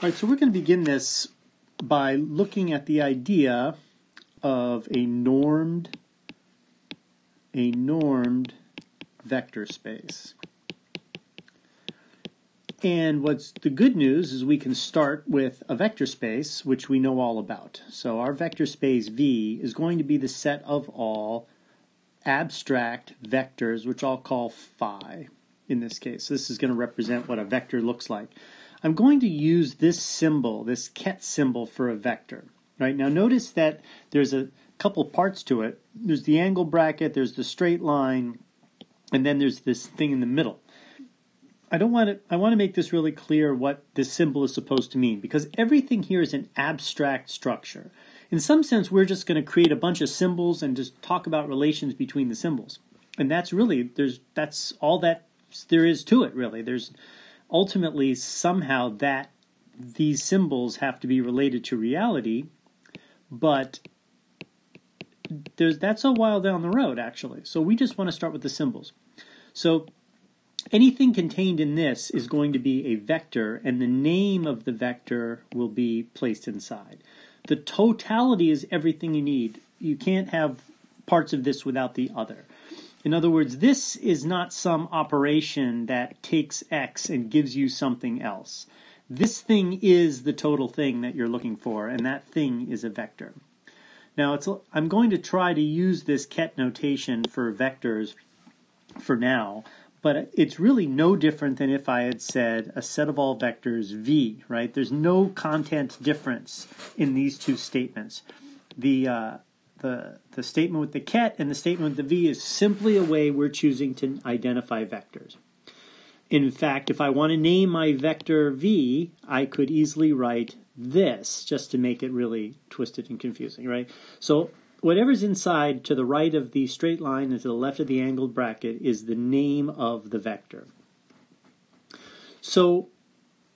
All right, so we're going to begin this by looking at the idea of a normed vector space. And what's the good news is we can start with a vector space, which we know all about. So our vector space V is going to be the set of all abstract vectors, which I'll call phi in this case. This is going to represent what a vector looks like. I'm going to use this symbol, this ket symbol, for a vector. Right now, notice that there's a couple parts to it. There's the angle bracket, there's the straight line, and then there's this thing in the middle. I want to make this really clear what this symbol is supposed to mean, because everything here is an abstract structure. In some sense, we're just going to create a bunch of symbols and just talk about relations between the symbols. And that's really, that's all that there is to it, really. There's ultimately somehow that these symbols have to be related to reality, but that's a while down the road, actually. So we just want to start with the symbols. So anything contained in this is going to be a vector, and the name of the vector will be placed inside. The totality is everything you need. You can't have parts of this without the other. In other words, this is not some operation that takes X and gives you something else. This thing is the total thing that you're looking for, and that thing is a vector. Now, I'm going to try to use this ket notation for vectors for now, but it's really no different than if I had said a set of all vectors V, right? There's no content difference in these two statements. The statement with the ket and the statement with the V is simply a way we're choosing to identify vectors. In fact, if I want to name my vector V, I could easily write this just to make it really twisted and confusing, right? So whatever's inside to the right of the straight line and to the left of the angled bracket is the name of the vector. So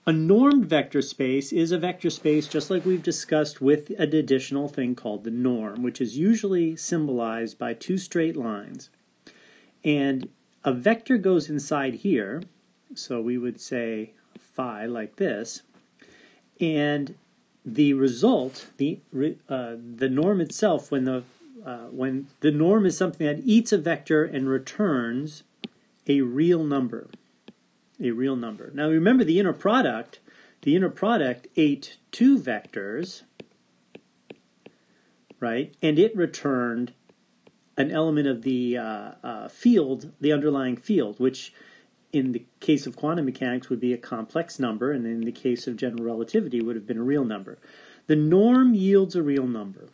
a normed vector space is a vector space just like we've discussed with an additional thing called the norm, which is usually symbolized by two straight lines. And a vector goes inside here, so we would say phi like this, and the result, the norm itself, when the norm is something that eats a vector and returns a real number. A real number. Now remember the inner product ate two vectors, right? And it returned an element of the field, the underlying field, which in the case of quantum mechanics would be a complex number, and in the case of general relativity would have been a real number. The norm yields a real number,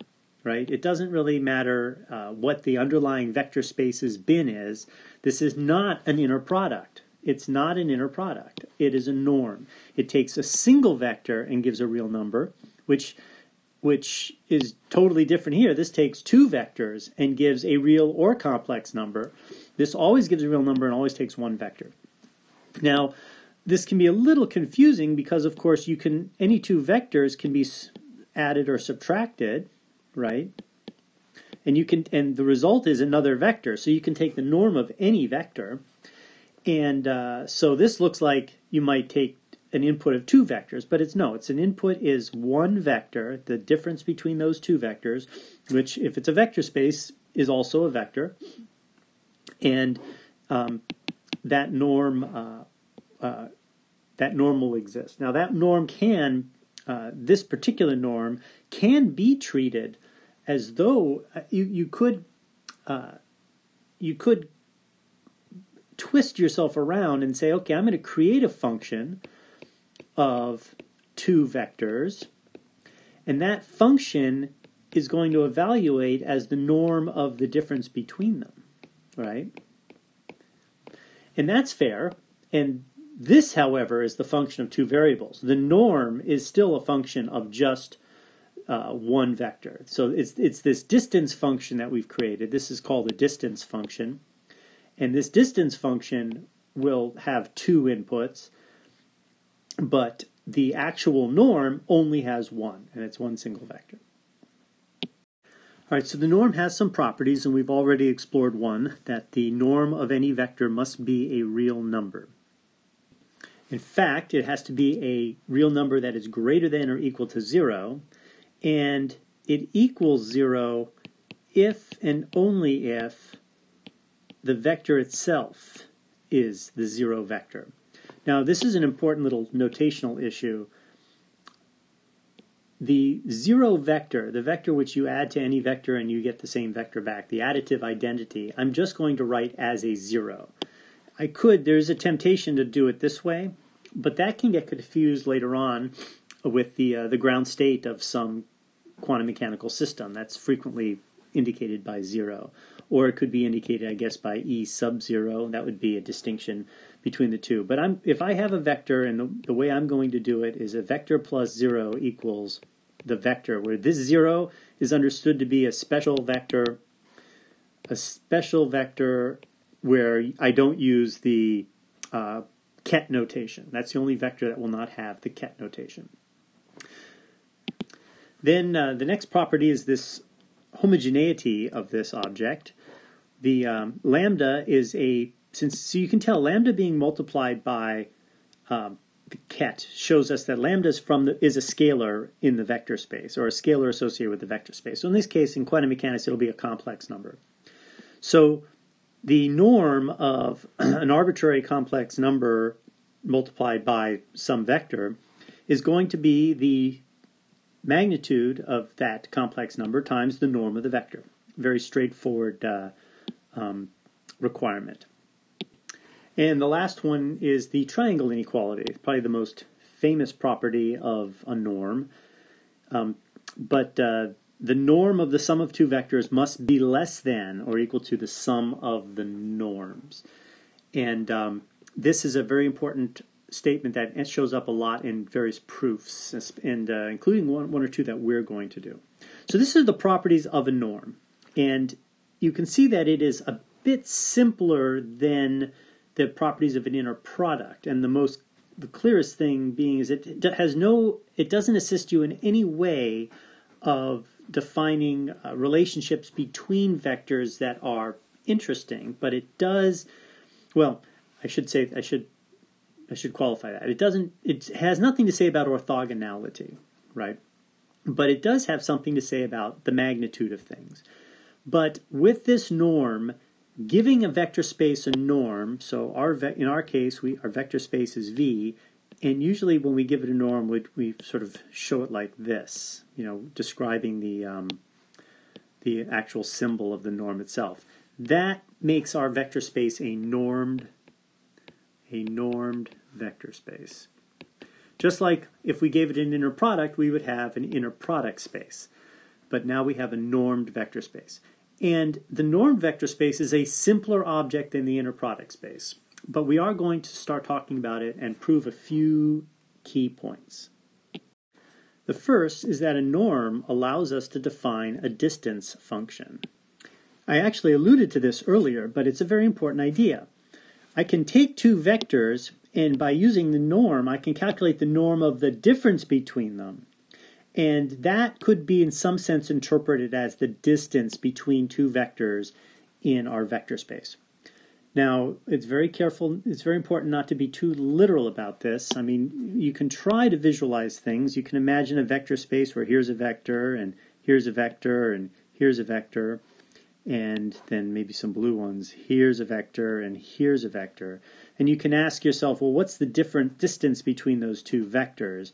right? It doesn't really matter what the underlying vector space's bin is. This is not an inner product. It's not an inner product. It is a norm. It takes a single vector and gives a real number, which is totally different here. This takes two vectors and gives a real or complex number. This always gives a real number and always takes one vector. Now, this can be a little confusing because, of course, any two vectors can be added or subtracted, right? And the result is another vector. So you can take the norm of any vector. And so this looks like you might take an input of two vectors, but it's an input is one vector, the difference between those two vectors, which if it's a vector space is also a vector, and that norm will exist. Now that norm this particular norm can be treated as though you could twist yourself around and say, okay, I'm going to create a function of two vectors, and that function is going to evaluate as the norm of the difference between them, right? And that's fair. And this, however, is the function of two variables. The norm is still a function of just one vector. So it's this distance function that we've created. This is called a distance function. And this distance function will have two inputs, but the actual norm only has one, and it's one single vector. All right, so the norm has some properties, and we've already explored one, that the norm of any vector must be a real number. In fact, it has to be a real number that is greater than or equal to 0, and it equals 0 if and only if the vector itself is the 0 vector. Now, this is an important little notational issue. The 0 vector, the vector which you add to any vector and you get the same vector back, the additive identity, I'm just going to write as a 0. There's a temptation to do it this way, but that can get confused later on with the ground state of some quantum mechanical system. That's frequently indicated by 0. Or it could be indicated, I guess, by E sub 0. That would be a distinction between the two. But if I have a vector, and the way I'm going to do it is a vector plus 0 equals the vector, where this 0 is understood to be a special vector where I don't use the ket notation. That's the only vector that will not have the ket notation. Then the next property is this homogeneity of this object. The lambda is so you can tell lambda being multiplied by the ket shows us that lambda is a scalar in the vector space, or a scalar associated with the vector space. So in this case, in quantum mechanics, it'll be a complex number. So the norm of an arbitrary complex number multiplied by some vector is going to be the magnitude of that complex number times the norm of the vector. Very straightforward requirement. And the last one is the triangle inequality, probably the most famous property of a norm. But the norm of the sum of two vectors must be less than or equal to the sum of the norms. And this is a very important statement that shows up a lot in various proofs, and including one or two that we're going to do. So this is the properties of a norm. And you can see that it is a bit simpler than the properties of an inner product. And the clearest thing being is it doesn't assist you in any way of defining relationships between vectors that are interesting, but it does, well, I should qualify that. It has nothing to say about orthogonality, right? But it does have something to say about the magnitude of things. But with this norm, giving a vector space a norm, so in our case, our vector space is V, and usually when we give it a norm, we sort of show it like this, describing the actual symbol of the norm itself. That makes our vector space a normed vector space. Just like if we gave it an inner product, we would have an inner product space. But now we have a normed vector space. And the normed vector space is a simpler object than the inner product space. But we are going to start talking about it and prove a few key points. The first is that a norm allows us to define a distance function. I actually alluded to this earlier, but it's a very important idea. I can take two vectors, and by using the norm, I can calculate the norm of the difference between them. And that could be in some sense interpreted as the distance between two vectors in our vector space. Now, it's very important not to be too literal about this. I mean, you can try to visualize things. You can imagine a vector space where here's a vector, and here's a vector, and here's a vector, and then maybe some blue ones. Here's a vector, and here's a vector. And you can ask yourself, well, what's the different distance between those two vectors?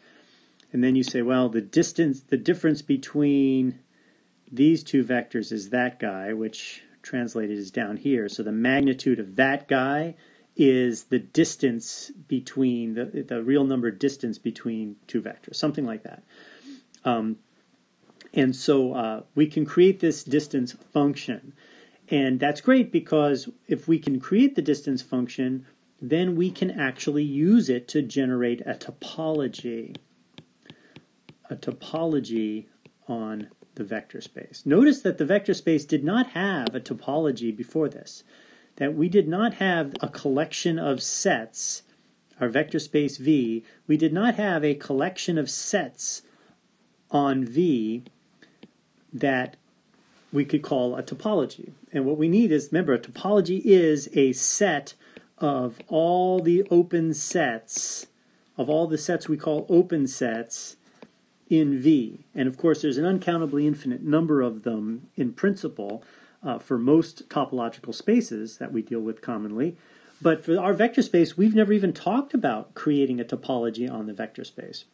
And then you say, well, the difference between these two vectors is that guy, which translated is down here. So the magnitude of that guy is the distance between, the real number distance between two vectors, something like that. And so we can create this distance function. And that's great because if we can create the distance function, then we can actually use it to generate a topology on the vector space. Notice that the vector space did not have a topology before this, that we did not have a collection of sets, our vector space V, we did not have a collection of sets on V that we could call a topology. And what we need is, remember, a topology is a set of all the open sets, of all the sets we call open sets in V. And of course, there's an uncountably infinite number of them in principle for most topological spaces that we deal with commonly. But for our vector space, we've never even talked about creating a topology on the vector space.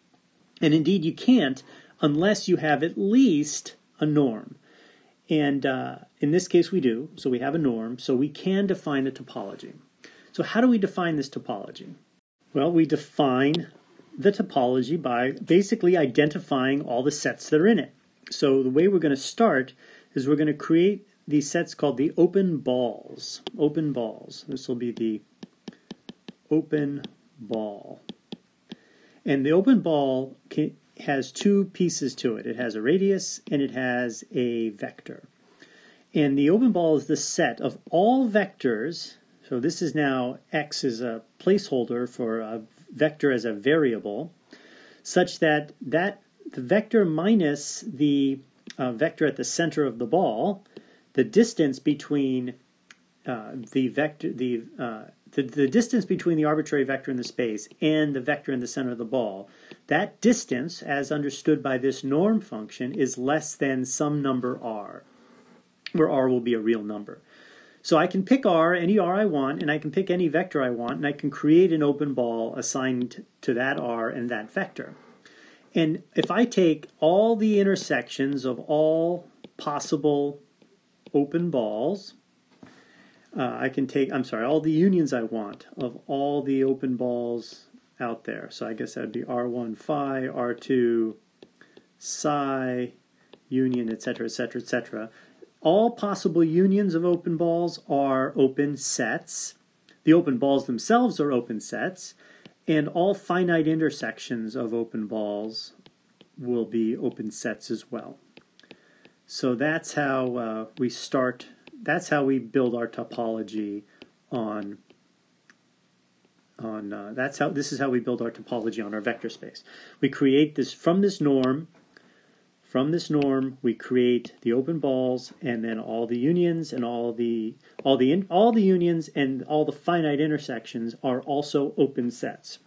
And indeed, you can't unless you have at least a norm. And in this case, we do. So we have a norm, so we can define a topology. So how do we define this topology? Well, we define the topology by basically identifying all the sets that are in it. So the way we're going to start is we're going to create these sets called the open balls. Open balls. This will be the open ball. And the open ball has two pieces to it. It has a radius and it has a vector. And the open ball is the set of all vectors. So this is now x is a placeholder for a vector as a variable, such that the vector minus the vector at the center of the ball, the distance between the distance between the arbitrary vector in the space and the vector in the center of the ball, that distance, as understood by this norm function, is less than some number r, where r will be a real number. So I can pick r, any r I want, and I can pick any vector I want, and I can create an open ball assigned to that r and that vector. And if I take all the intersections of all possible open balls, I can take, all the unions I want of all the open balls out there. So I guess that would be R1 phi, R2 psi, union, etc., etc., etc. All possible unions of open balls are open sets. The open balls themselves are open sets. And all finite intersections of open balls will be open sets as well. So that's how we start. That's how we build our topology on. This is how we build our topology on our vector space. We create this from this norm. From this norm, we create the open balls, and then all the unions and all the unions and all the finite intersections are also open sets.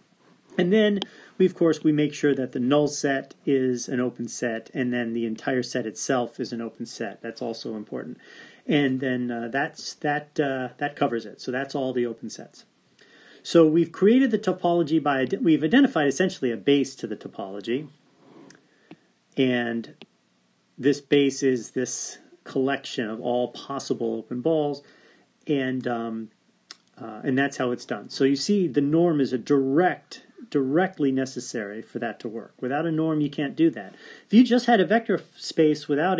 And then we make sure that the null set is an open set, and then the entire set itself is an open set. That's also important. And then that covers it. So that's all the open sets. So we've created the topology we've identified essentially a base to the topology. And this base is this collection of all possible open balls, and that's how it's done. So you see, the norm is directly necessary for that to work. Without a norm, you can't do that. If you just had a vector space without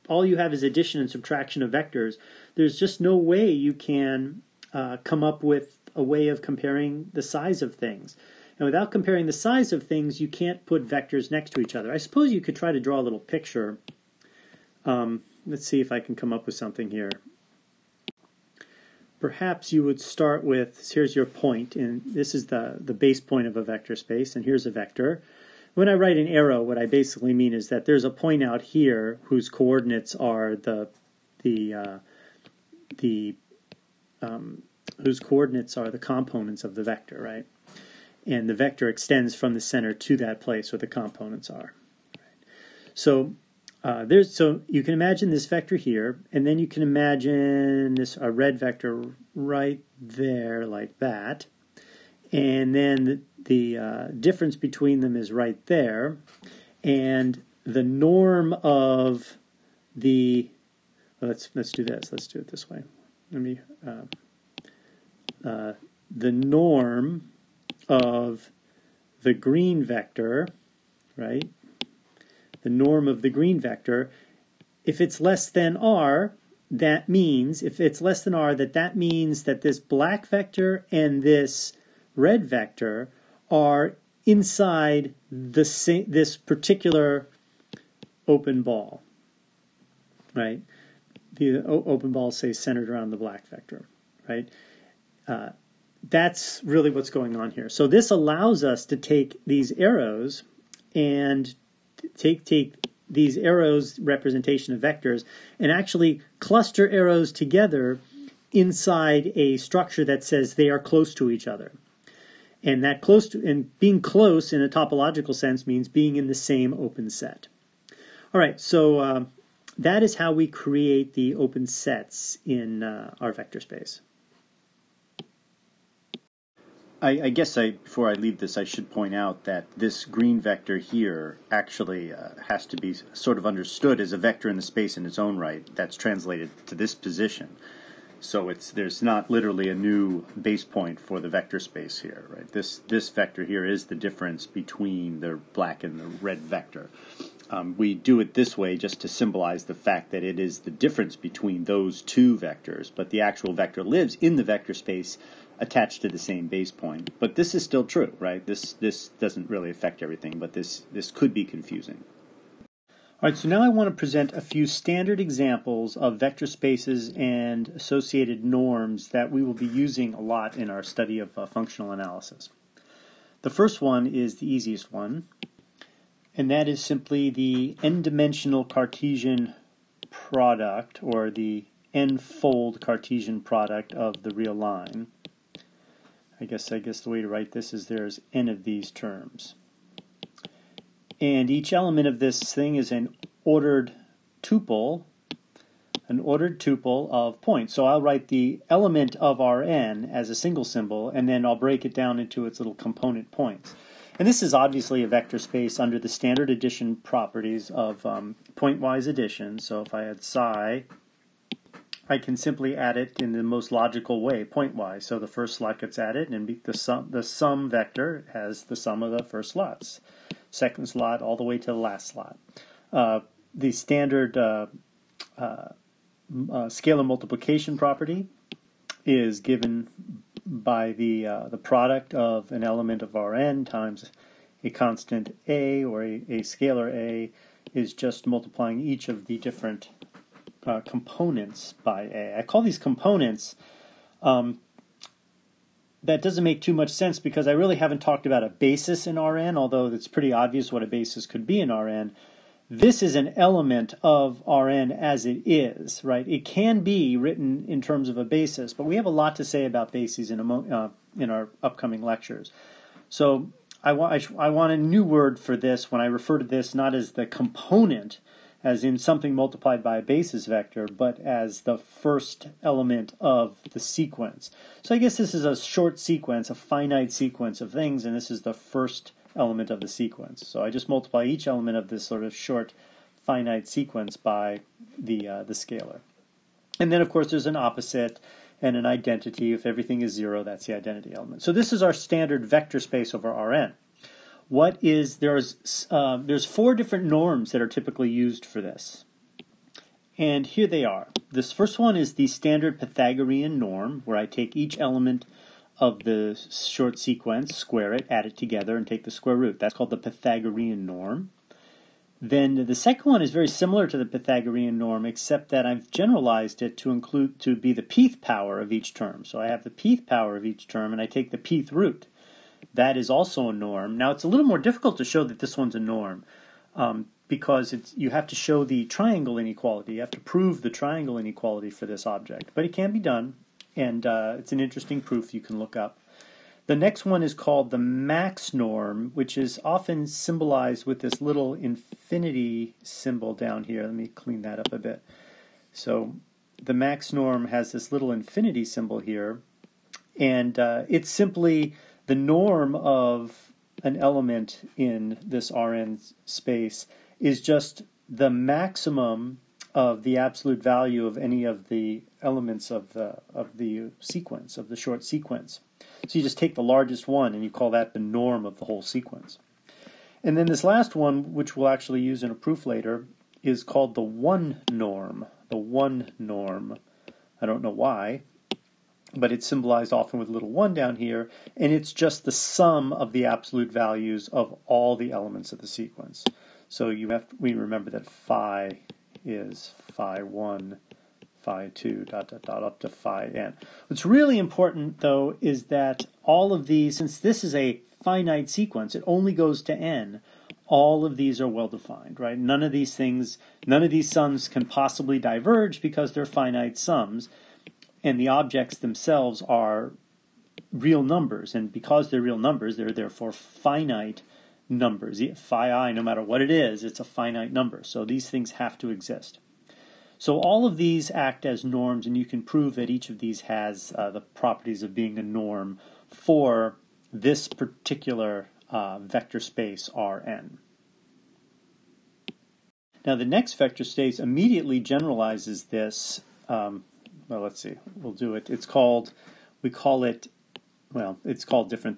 all you have is addition and subtraction of vectors, there's just no way you can come up with a way of comparing the size of things. And without comparing the size of things, you can't put vectors next to each other. I suppose you could try to draw a little picture. Let's see if I can come up with something here. Perhaps you would start with, here's your point, and this is the base point of a vector space, and here's a vector. When I write an arrow, what I basically mean is that there's a point out here whose coordinates are whose coordinates are the components of the vector, right? And the vector extends from the center to that place where the components are. So so you can imagine this vector here, and then you can imagine a red vector right there like that. And then the difference between them is right there. And the norm of the let's do this. Let's do it this way. The norm of the green vector, right? The norm of the green vector, if it's less than r, that means that means that this black vector and this red vector are inside this particular open ball, right? The open ball, say, centered around the black vector, right? That's really what's going on here. So this allows us to take these arrows and take these arrows, representation of vectors, and actually cluster arrows together inside a structure that says they are close to each other. And that being close in a topological sense means being in the same open set. All right, so that is how we create the open sets in our vector space. I guess before I leave this, I should point out that this green vector here actually has to be sort of understood as a vector in the space in its own right that's translated to this position. So there's not literally a new base point for the vector space here, right? This vector here is the difference between the black and the red vector. We do it this way just to symbolize the fact that it is the difference between those two vectors, but the actual vector lives in the vector space attached to the same base point. But this is still true, right? This doesn't really affect everything, but this could be confusing. All right, so now I want to present a few standard examples of vector spaces and associated norms that we will be using a lot in our study of functional analysis. The first one is the easiest one, and that is simply the n-dimensional Cartesian product, or the n-fold Cartesian product of the real line. I guess the way to write this is there's n of these terms. And each element of this thing is an ordered tuple of points. So I'll write the element of Rn as a single symbol, and then I'll break it down into its little component points. And this is obviously a vector space under the standard addition properties of pointwise addition. So if I had psi, I can simply add it in the most logical way, pointwise. So the first slot gets added, and the sum vector has the sum of the first slots. Second slot all the way to the last slot. The standard scalar multiplication property is given by the product of an element of Rn times a constant a, or a scalar a, is just multiplying each of the different components by a. I call these components. That doesn't make too much sense because I really haven't talked about a basis in Rn, although it's pretty obvious what a basis could be in Rn. This is an element of Rn as it is, right? It can be written in terms of a basis, but we have a lot to say about bases in our upcoming lectures. So I want a new word for this when I refer to this not as the component, as in something multiplied by a basis vector, but as the first element of the sequence. So I guess this is a short sequence, a finite sequence of things, and this is the first element of the sequence. So I just multiply each element of this sort of short finite sequence by the scalar. And then, of course, there's an opposite and an identity. If everything is zero, that's the identity element. So this is our standard vector space over Rn. There's four different norms that are typically used for this. And here they are. This first one is the standard Pythagorean norm, where I take each element of the short sequence, square it, add it together, and take the square root. That's called the Pythagorean norm. Then the second one is very similar to the Pythagorean norm, except that I've generalized it to be the pth power of each term. So I have the pth power of each term, and I take the pth root. That is also a norm. Now, it's a little more difficult to show that this one's a norm because you have to show the triangle inequality. You have to prove the triangle inequality for this object. But it can be done, and it's an interesting proof you can look up. The next one is called the max norm, which is often symbolized with this little infinity symbol down here. Let me clean that up a bit. So the max norm has this little infinity symbol here, and it's simply the norm of an element in this Rn space is just the maximum of the absolute value of any of the elements of the sequence, of the short sequence. So you just take the largest one and you call that the norm of the whole sequence. And then this last one, which we'll actually use in a proof later, is called the one norm. The one norm. I don't know why, but it's symbolized often with a little 1 down here, and it's just the sum of the absolute values of all the elements of the sequence. So we remember that phi is phi 1, phi 2, ... up to phi n. What's really important, though, is that all of these, since this is a finite sequence, it only goes to n, all of these are well defined, right? None of these sums can possibly diverge because they're finite sums. and the objects themselves are real numbers, and because they're real numbers, they're therefore finite numbers. Phi I, no matter what it is, it's a finite number. So these things have to exist. So all of these act as norms, and you can prove that each of these has the properties of being a norm for this particular vector space Rn. Now the next vector space immediately generalizes this. Well, let's see. We'll do it. It's called different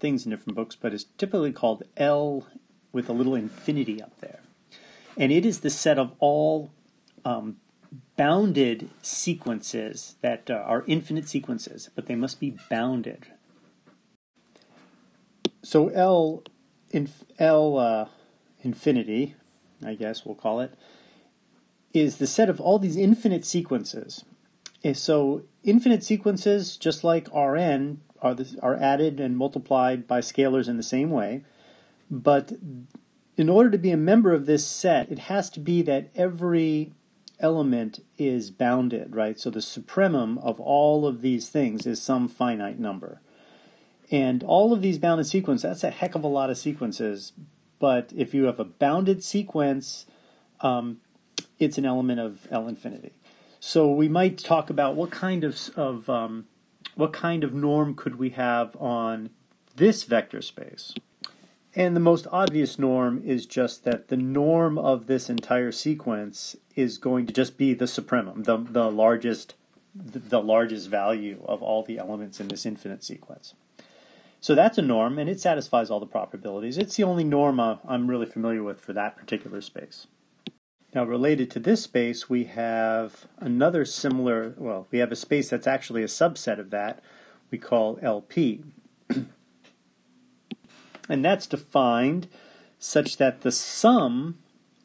things in different books, but it's typically called L with a little infinity up there. And it is the set of all bounded sequences that are infinite sequences, but they must be bounded. So L infinity, I guess we'll call it, is the set of all these infinite sequences. So infinite sequences, just like Rn, are added and multiplied by scalars in the same way. But in order to be a member of this set, it has to be that every element is bounded, right? So the supremum of all of these things is some finite number. And all of these bounded sequences, that's a heck of a lot of sequences. But if you have a bounded sequence, it's an element of L infinity. So we might talk about what kind of norm could we have on this vector space. And the most obvious norm is just that the norm of this entire sequence is going to just be the supremum, the largest value of all the elements in this infinite sequence. So that's a norm, and it satisfies all the probabilities. It's the only norm I'm really familiar with for that particular space. Now, related to this space, we have another similar, well, we have a space that's actually a subset of that we call LP. And that's defined such that the sum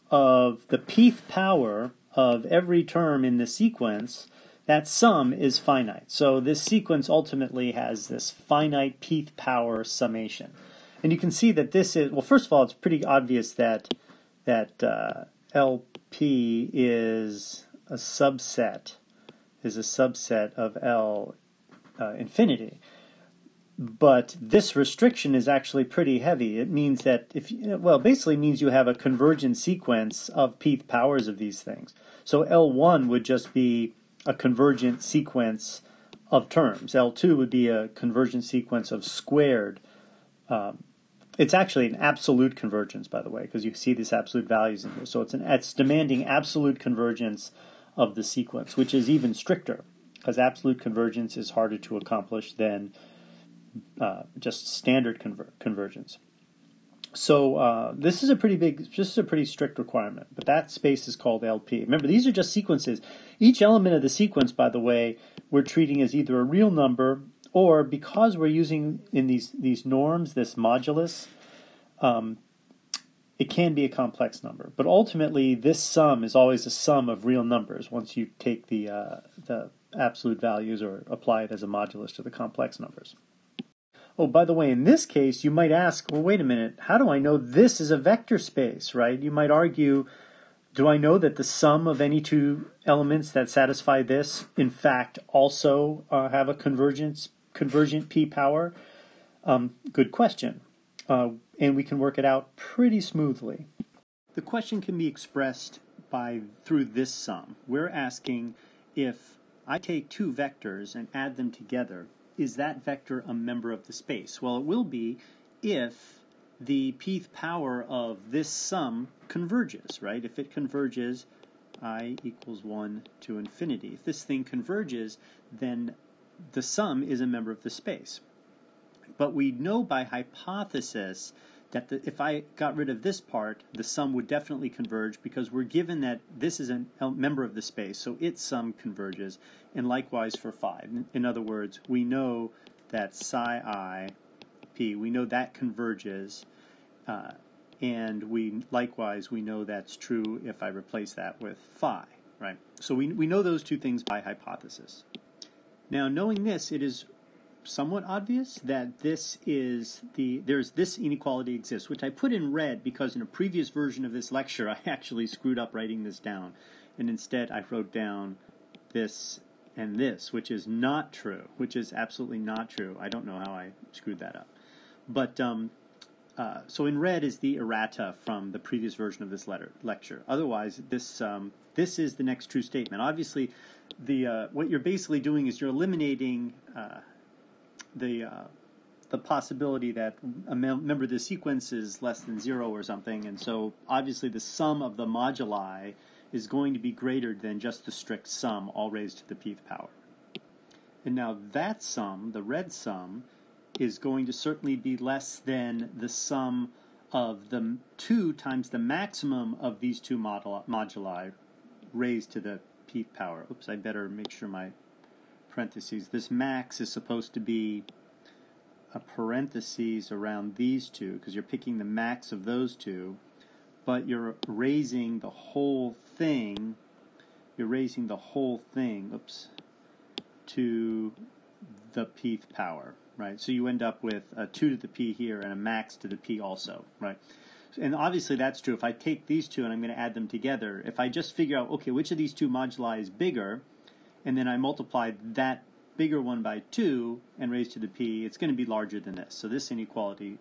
of the pth power of every term in the sequence, that sum is finite. So this sequence ultimately has this finite pth power summation. And you can see that this is, well, first of all, it's pretty obvious that LP is a subset of L infinity. But this restriction is actually pretty heavy. It means that basically means you have a convergent sequence of pth powers of these things. So L1 would just be a convergent sequence of terms. L2 would be a convergent sequence of squared. It's actually an absolute convergence, by the way, because you see these absolute values in here. So it's demanding absolute convergence of the sequence, which is even stricter, because absolute convergence is harder to accomplish than just standard convergence. So this is a pretty strict requirement, but that space is called LP. Remember, these are just sequences. Each element of the sequence, by the way, we're treating as either a real number, or because we're using in these norms, this modulus, it can be a complex number. But ultimately, this sum is always a sum of real numbers once you take the absolute values or apply it as a modulus to the complex numbers. Oh, by the way, in this case, you might ask, well, wait a minute, how do I know this is a vector space, right? You might argue, do I know that the sum of any two elements that satisfy this, in fact, also have a convergent p power? Good question. And we can work it out pretty smoothly. The question can be expressed through this sum. We're asking, if I take two vectors and add them together, is that vector a member of the space? Well, it will be if the pth power of this sum converges, right? If it converges, I equals 1 to infinity. If this thing converges, then the sum is a member of the space. But we know by hypothesis that if I got rid of this part, the sum would definitely converge, because we're given that this is a member of the space, so its sum converges, and likewise for phi. In other words, we know that psi I p, we know that converges, and we know that's true if I replace that with phi, right? So we know those two things by hypothesis. Now, knowing this, it is somewhat obvious that there's this inequality exists, which I put in red because in a previous version of this lecture I actually screwed up writing this down, and instead I wrote down this and this, which is not true, which is absolutely not true. I don't know how I screwed that up. But so in red is the errata from the previous version of this lecture. Otherwise, this is the next true statement. Obviously, what you're basically doing is you're eliminating the possibility that a member of the sequence is less than 0 or something, and so obviously the sum of the moduli is going to be greater than just the strict sum, all raised to the pth power. And now that sum, the red sum, is going to certainly be less than the sum of the 2 times the maximum of these two moduli raised to the pth power. Oops, I better make sure my parentheses. This max is supposed to be a parentheses around these two, because you're picking the max of those two, but you're raising the whole thing, oops, to the pth power, right? So you end up with a 2 to the p here and a max to the p also, right? And obviously that's true. If I take these two and I'm going to add them together, if I just figure out, okay, which of these two moduli is bigger, and then I multiply that bigger one by 2 and raise to the p, it's going to be larger than this. So this inequality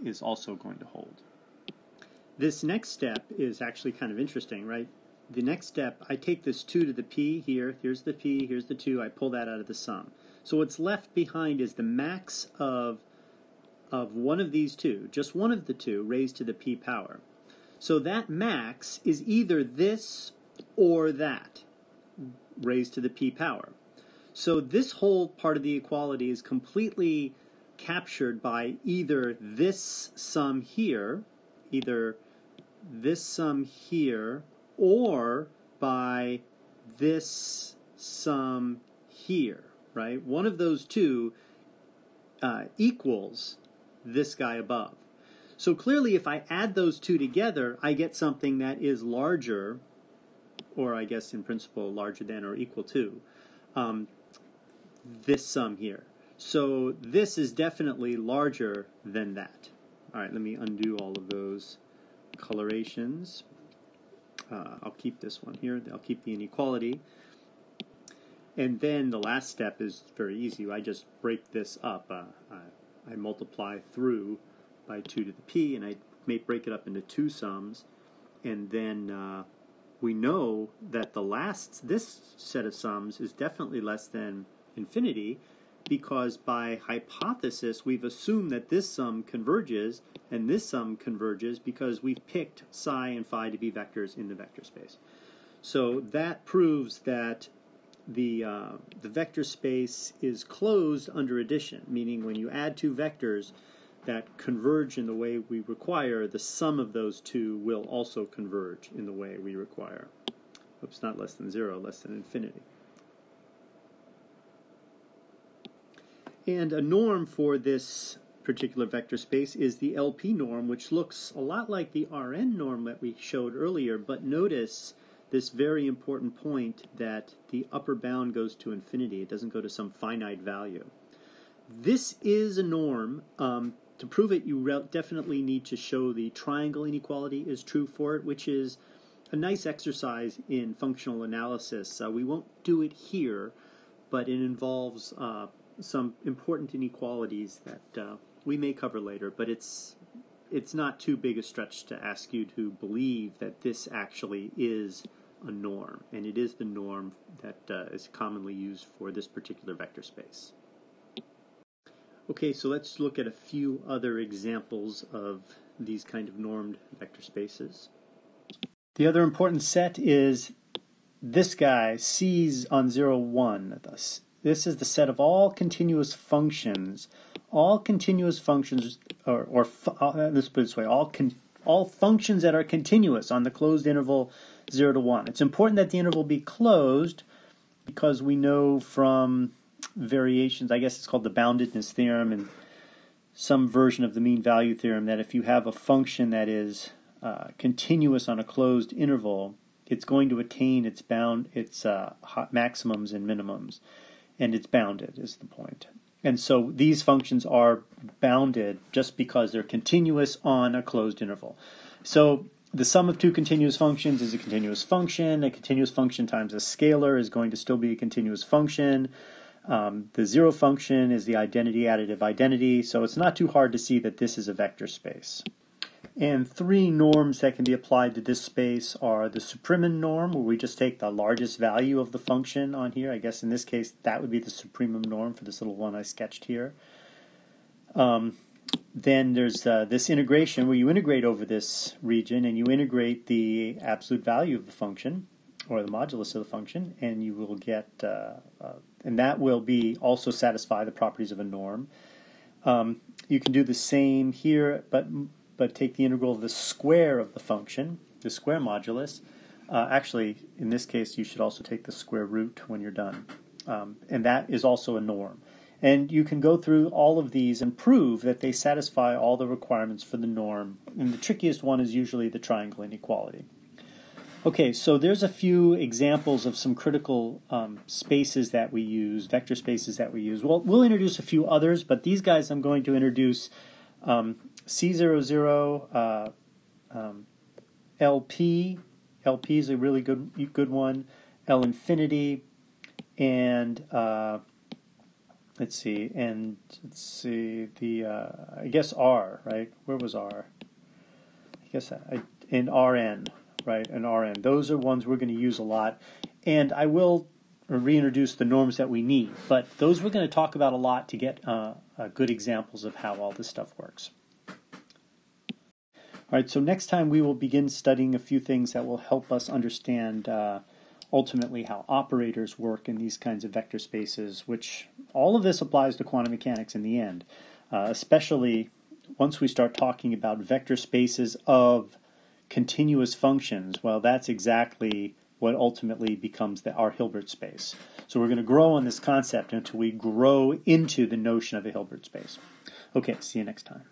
is also going to hold. This next step is actually kind of interesting, right? The next step, I take this 2 to the p here, here's the p, here's the 2, I pull that out of the sum. So what's left behind is the max of one of these two, just one of the two, raised to the p power. So that max is either this or that, raised to the p power. So this whole part of the equality is completely captured by either this sum here, or by this sum here, right? One of those two equals this guy above. So clearly if I add those two together, I get something that is larger, or I guess in principle larger than or equal to, this sum here. So this is definitely larger than that. All right, let me undo all of those colorations. I'll keep this one here. I'll keep the inequality. And then the last step is very easy. I just break this up. I multiply through by 2 to the p, and I may break it up into two sums. And then we know that this set of sums is definitely less than infinity, because by hypothesis we've assumed that this sum converges and this sum converges because we've picked psi and phi to be vectors in the vector space. So that proves that the vector space is closed under addition, meaning when you add two vectors that converge in the way we require, the sum of those two will also converge in the way we require. Oops, not less than 0, less than infinity. And a norm for this particular vector space is the LP norm, which looks a lot like the Rn norm that we showed earlier, but notice this very important point that the upper bound goes to infinity. It doesn't go to some finite value. This is a norm. To prove it, you definitely need to show the triangle inequality is true for it, which is a nice exercise in functional analysis. We won't do it here, but it involves some important inequalities that we may cover later, but it's not too big a stretch to ask you to believe that this actually is a norm, and it is the norm that is commonly used for this particular vector space. Okay, so let's look at a few other examples of these kind of normed vector spaces. The other important set is this guy, C's on 0, 1. This is the set of all continuous functions. All continuous functions, let's put it this way, all functions that are continuous on the closed interval 0 to 1. It's important that the interval be closed because we know from variations, I guess it's called the Boundedness Theorem and some version of the mean value theorem, that if you have a function that is continuous on a closed interval, it's going to attain its maximums and minimums, and it's bounded is the point. And so these functions are bounded just because they're continuous on a closed interval. So the sum of two continuous functions is a continuous function. A continuous function times a scalar is going to still be a continuous function. The zero function is the identity additive identity, so it's not too hard to see that this is a vector space. And three norms that can be applied to this space are the supremum norm, where we just take the largest value of the function on here. I guess in this case that would be the supremum norm for this little one I sketched here. Then there's this integration where you integrate over this region and you integrate the absolute value of the function, or the modulus of the function, and you will get, and that will be also satisfy the properties of a norm. You can do the same here, but take the integral of the square of the function, the square modulus. Actually, in this case, you should also take the square root when you're done. And that is also a norm. And you can go through all of these and prove that they satisfy all the requirements for the norm. And the trickiest one is usually the triangle inequality. Okay, so there's a few examples of some critical spaces that we use, vector spaces that we use. Well, we'll introduce a few others, but these guys I'm going to introduce C00, LP. LP is a really good one. L infinity, and let's see, the I guess R, right? Where was R? I guess in Rn, right? And Rn. Those are ones we're going to use a lot, and I will reintroduce the norms that we need. But those we're going to talk about a lot to get good examples of how all this stuff works. All right, so next time we will begin studying a few things that will help us understand ultimately how operators work in these kinds of vector spaces, which all of this applies to quantum mechanics in the end, especially once we start talking about vector spaces of continuous functions. Well, that's exactly what ultimately becomes our Hilbert space. So we're going to grow on this concept until we grow into the notion of a Hilbert space. Okay, see you next time.